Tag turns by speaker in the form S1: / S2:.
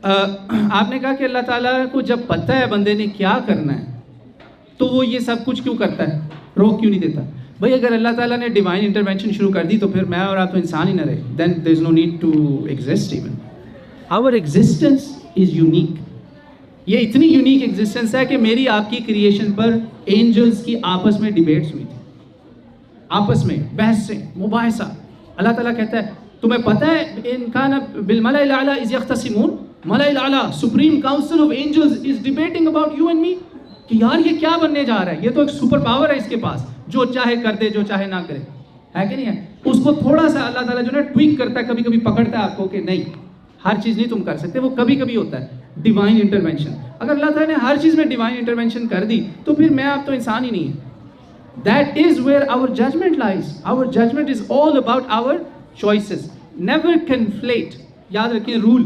S1: आपने कहा कि अल्लाह ताला को जब पता है बंदे ने क्या करना है तो वो ये सब कुछ क्यों करता है, रोक क्यों नहीं देता? भाई अगर अल्लाह ताला ने डिवाइन इंटरवेंशन शुरू कर दी तो फिर मैं और आप तो इंसान ही ना रहे, then there is no need to exist even. Our existence is unique. ये इतनी यूनिक एग्जिस्टेंस है कि मेरी आपकी क्रिएशन पर एंजल्स की आपस में डिबेट्स हुई थी, आपस में बहस से मुबाहिसा। अल्लाह ताला कहता है तुम्हें पता है इनकान बिल मलाइल आला इज यख्तसिमून, मलाइल आला supreme council of angels is debating about you and me, कि यार ये क्या बनने जा रहा है, ये तो एक सुपर पावर है इसके पास, जो चाहे कर दे जो चाहे ना करे, है कि नहीं है? उसको थोड़ा सा अल्लाह ताला जो है ट्विक करता है, कभी कभी पकड़ता है आपको कि नहीं हर चीज़ नहीं तुम कर सकते, वो कभी कभी होता है डिवाइन इंटरवेंशन। अगर अल्लाह ताला ने हर चीज़ में डिवाइन इंटरवेंशन कर दी तो फिर मैं आप तो इंसान ही नहीं है। That is where our judgment lies. Our judgment is all about our choices. Never conflate, याद रखिए रूल,